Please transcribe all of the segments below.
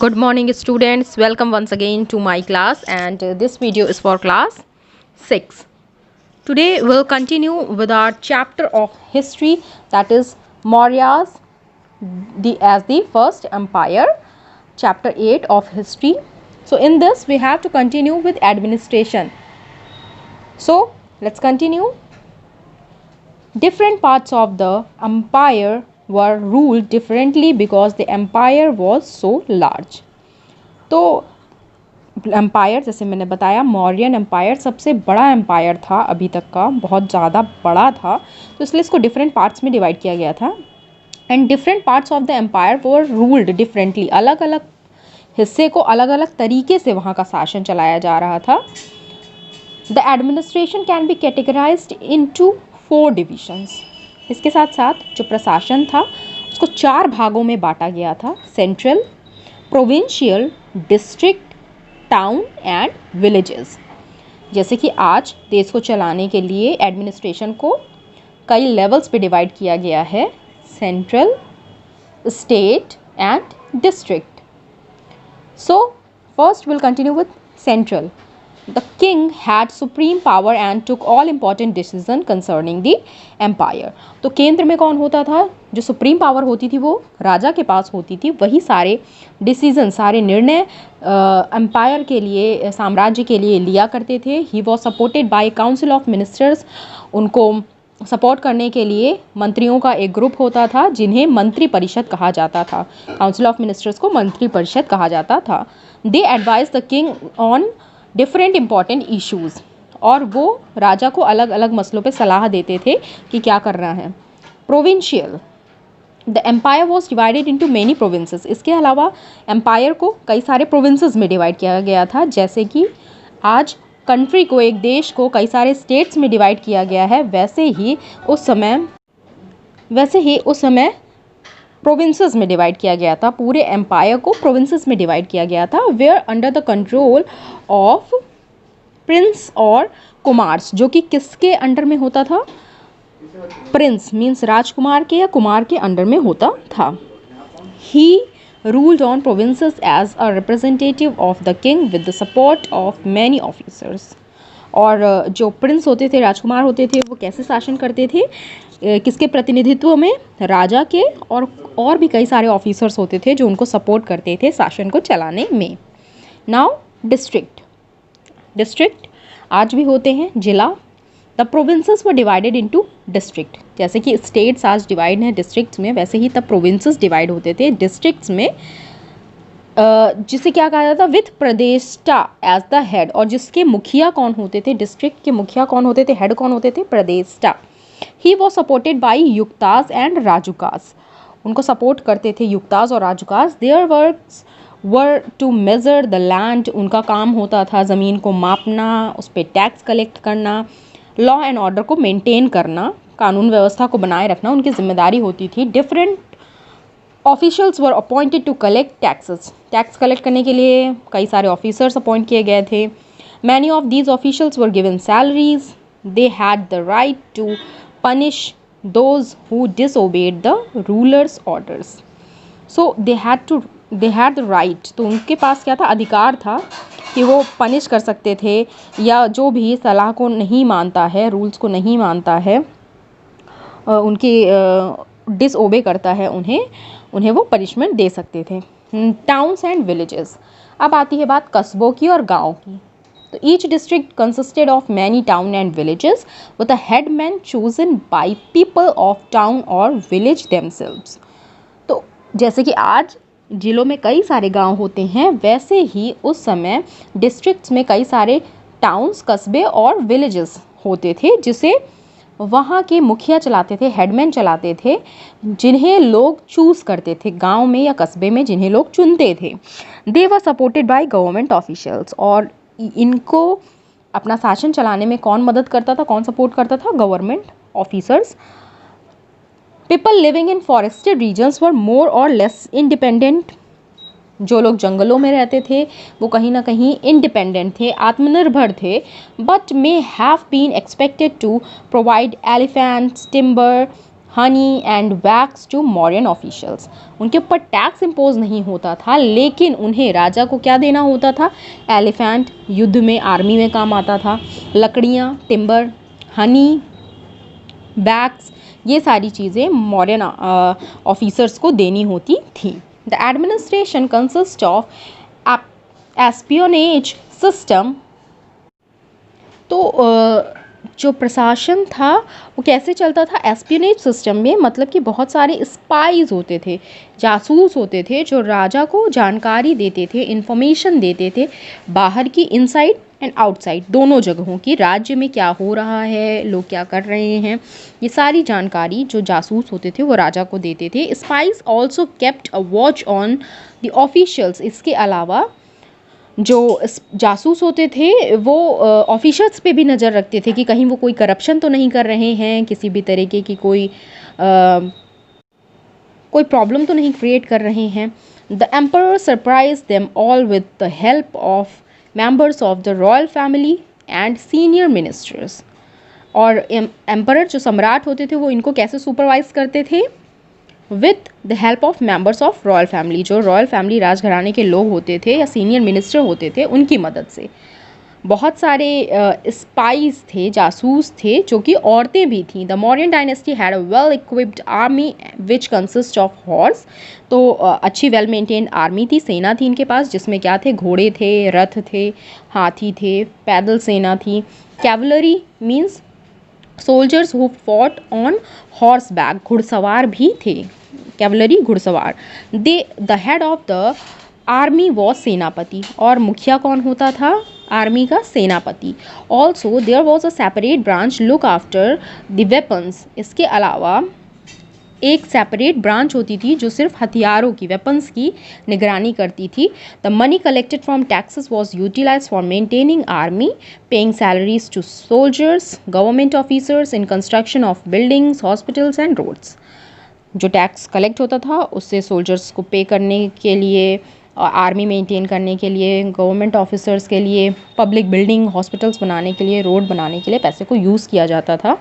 Good morning students, welcome once again to my class, and this video is for class 6. Today we'll continue with our chapter of history, that is Mauryas as the first empire, chapter 8 of history. So in this we have to continue with administration. So let's continue. Different parts of the empire were ruled differently because the empire was so large. तो empire, जैसे मैंने बताया, Mauryan empire सबसे बड़ा empire था अभी तक का, बहुत ज़्यादा बड़ा था, तो इसलिए इसको डिफरेंट पार्ट्स में डिवाइड किया गया था. And different parts of the empire were ruled differently. अलग अलग हिस्से को अलग अलग तरीके से वहाँ का शासन चलाया जा रहा था. The administration can be categorised into 4 divisions. इसके साथ साथ जो प्रशासन था उसको 4 भागों में बांटा गया था: central, provincial, district, town and villages. जैसे कि आज देश को चलाने के लिए एडमिनिस्ट्रेशन को कई लेवल्स पे डिवाइड किया गया है: central, state and district. So first will continue with central. The king had supreme power and took all important decisions concerning the empire. तो केंद्र में कौन होता था? जो सुप्रीम पावर होती थी वो राजा के पास होती थी. वही सारे डिसीजन, सारे निर्णय एम्पायर के लिए, साम्राज्य के लिए लिया करते थे. ही was supported by council of ministers. उनको सपोर्ट करने के लिए मंत्रियों का एक ग्रुप होता था जिन्हें मंत्री परिषद कहा जाता था. काउंसिल ऑफ मिनिस्टर्स को मंत्री परिषद कहा जाता था. दे advise the king on different important issues. और वो राजा को अलग अलग मसलों पे सलाह देते थे कि क्या करना है. Provincial. The empire was divided into many provinces. इसके अलावा एम्पायर को कई सारे प्रोविंसेस में डिवाइड किया गया था. जैसे कि आज कंट्री को, एक देश को कई सारे स्टेट्स में डिवाइड किया गया है, वैसे ही उस समय प्रोविंसेस में डिवाइड किया गया था. पूरे एम्पायर को प्रोविंसेस में डिवाइड किया गया था, where under the control of prince और कुमार्स. जो कि किसके अंडर में होता था? प्रिंस मीन्स राजकुमार के या कुमार के अंडर में होता था. He ruled on provinces as a representative of the king with the support of many officers. और जो प्रिंस होते थे, राजकुमार होते थे, वो कैसे शासन करते थे? किसके प्रतिनिधित्व में? राजा के. और भी कई सारे ऑफिसर्स होते थे जो उनको सपोर्ट करते थे शासन को चलाने में. नाउ डिस्ट्रिक्ट आज भी होते हैं, जिला. The provinces were divided into district. जैसे कि स्टेट्स आज डिवाइड हैं डिस्ट्रिक्ट्स में, वैसे ही तब प्रोविंसेस डिवाइड होते थे डिस्ट्रिक्ट्स में, जिसे क्या कहा जाता? With Pradeshta as the head. और जिसके मुखिया कौन होते थे? डिस्ट्रिक्ट के मुखिया कौन होते थे? हेड कौन होते थे? Pradeshta. He was supported by Yuktas and Rajukas. उनको सपोर्ट करते थे युक्तास और Rajukas. Their works were to measure the land. उनका काम होता था ज़मीन को मापना, उस पर टैक्स कलेक्ट करना, लॉ एंड ऑर्डर को मेंटेन करना, कानून व्यवस्था को बनाए रखना उनकी जिम्मेदारी होती थी. Different officials were appointed to collect taxes. Tax collect करने के लिए कई सारे ऑफिसर्स अपॉइंट किए गए थे. Many of these officials were given salaries. They had the right to punish those who disobeyed the rulers orders. So they had the right. तो उनके पास क्या था? अधिकार था कि वो पनिश कर सकते थे, या जो भी सलाह को नहीं मानता है, रूल्स को नहीं मानता है, उनकी डिसओबे करता है, उन्हें वो पनिशमेंट दे सकते थे. Towns and villages. अब आती है बात कस्बों की और गाँव की. तो each district consisted of many town and villages with a headman chosen by people of town और विलेज देमसेल्व्स. तो जैसे कि आज जिलों में कई सारे गांव होते हैं, वैसे ही उस समय डिस्ट्रिक्ट्स में कई सारे टाउन्स, कस्बे और विलेजेस होते थे, जिसे वहाँ के मुखिया चलाते थे, हेडमैन चलाते थे, जिन्हें लोग चूज़ करते थे. गांव में या कस्बे में जिन्हें लोग चुनते थे. दे were supported by government officials. और इनको अपना शासन चलाने में कौन मदद करता था, कौन सपोर्ट करता था? Government officers. People living in forested regions were more or less independent. जो लोग जंगलों में रहते थे वो कहीं ना कहीं इंडिपेंडेंट थे, आत्मनिर्भर थे, but may have been expected to provide elephants, timber, honey and wax to Mauryan officials. उनके ऊपर टैक्स इम्पोज नहीं होता था, लेकिन उन्हें राजा को क्या देना होता था? एलिफेंट, युद्ध में आर्मी में काम आता था, लकड़ियाँ, टिम्बर, हनी, बैग्स, ये सारी चीज़ें मौर्यन ऑफिसर्स को देनी होती थी। The administration consist of espionage system. तो जो प्रशासन था वो कैसे चलता था? एस्पियोनेज सिस्टम में, मतलब कि बहुत सारे स्पाइज होते थे, जासूस होते थे, जो राजा को जानकारी देते थे, इंफॉर्मेशन देते थे, बाहर की, इनसाइड एंड आउटसाइड, दोनों जगहों की, राज्य में क्या हो रहा है, लोग क्या कर रहे हैं, ये सारी जानकारी जो जासूस होते थे वो राजा को देते थे। Spies also kept a watch on the officials. इसके अलावा जो जासूस होते थे वो ऑफिशर्स पे भी नज़र रखते थे कि कहीं वो कोई करप्शन तो नहीं कर रहे हैं, किसी भी तरीके की कोई प्रॉब्लम तो नहीं क्रिएट कर रहे हैं। The emperor surprise them all with the help of members of the royal family and senior ministers. और एम्परर जो सम्राट होते थे वो इनको कैसे सुपरवाइज करते थे? With the help of members of royal family. जो रॉयल फैमिली राजघराने के लोग होते थे या सीनियर मिनिस्टर होते थे, उनकी मदद से। बहुत सारे स्पाइस थे, जासूस थे, जो कि औरतें भी थीं। The Mauryan dynasty had a well equipped army which consist of horse. तो अच्छी वेल मेंटेन्ड आर्मी थी, सेना थी इनके पास, जिसमें क्या थे? घोड़े थे, रथ थे, हाथी थे, पैदल सेना थी। Cavalry means soldiers who fought on horseback, घुड़सवार भी थे, कैवलरी घुड़सवार। The head of the army was senapati. और मुखिया कौन होता था आर्मी का? सेनापति। Also there was a separate branch look after the weapons. इसके अलावा एक सेपरेट ब्रांच होती थी जो सिर्फ हथियारों की, वेपन्स की निगरानी करती थी। The money collected from taxes was utilize for maintaining army, paying salaries to soldiers, government officers, in construction of buildings, hospitals and roads. जो टैक्स कलेक्ट होता था उससे सोल्जर्स को पे करने के लिए, आर्मी मेंटेन करने के लिए, गवर्नमेंट ऑफिसर्स के लिए, पब्लिक बिल्डिंग, हॉस्पिटल्स बनाने के लिए, रोड बनाने के लिए पैसे को यूज़ किया जाता था।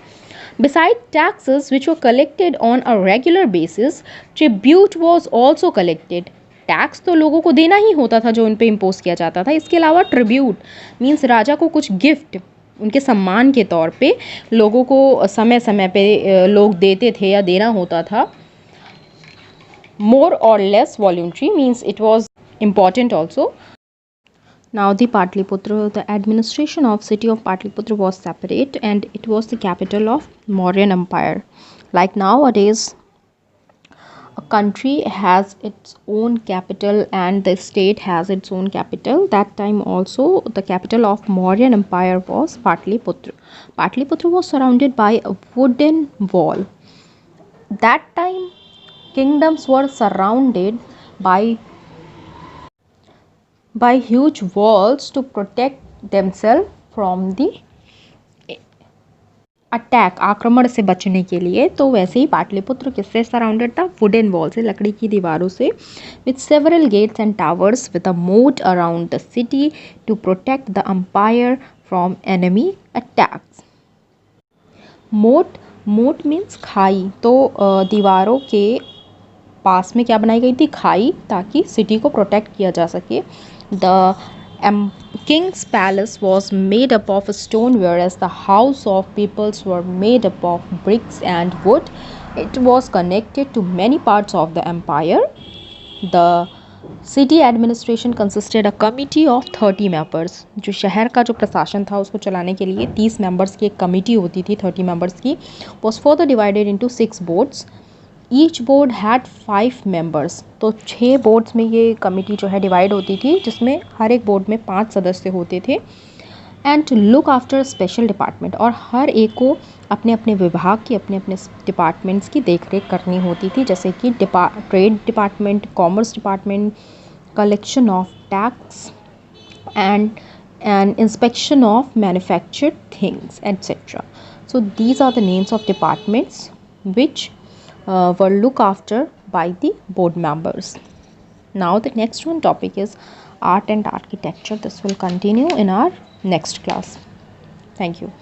Beside taxes which were collected on a regular basis, tribute was also collected. Tax तो लोगों को देना ही होता था जो उन पे इम्पोज किया जाता था। इसके अलावा ट्रिब्यूट मीन्स राजा को कुछ गिफ्ट उनके सम्मान के तौर पे लोगों को समय समय पे लोग देते थे या देना होता था। More or less voluntary means it was important also. Now the Patliputra, the administration of city of Patliputra was separate and it was the capital of Mauryan Empire. Like nowadays, a country has its own capital and the state has its own capital. That time also the capital of Mauryan Empire was Patliputra. Patliputra was surrounded by a wooden wall. That time kingdoms were surrounded by huge walls to protect themselves from the attack, आक्रमण से बचने के लिए। तो वैसे ही पाटलिपुत्र किससे surrounded था? Wooden wall से, लकड़ी की दीवारों से, with several gates and towers with a moat around the city to protect the empire from enemy attacks. Moat means खाई। तो दीवारों के पास में क्या बनाई गई थी? खाई, ताकि सिटी को प्रोटेक्ट किया जा सके। The king's palace was made up of stone, whereas the house of peoples were made up of bricks and wood. It was connected to many parts of the empire. The city administration consisted a committee of 30 members. जो शहर का जो प्रशासन था उसको चलाने के लिए 30 मेंबर्स की एक कमिटी होती थी, 30 मेंबर्स की। was further divided into 6 boards. Each board had 5 members. तो 6 बोर्ड्स में ये कमिटी जो है डिवाइड होती थी, जिसमें हर एक बोर्ड में 5 सदस्य होते थे। And to look after special department, और हर एक को अपने अपने विभाग की, अपने अपने डिपार्टमेंट्स की देखरेख करनी होती थी, जैसे कि trade department, commerce department, collection of tax and inspection of manufactured things, etc. So these are the names of departments which were looked after by the board members. Now the next one topic is art and architecture. This will continue in our next class. Thank you.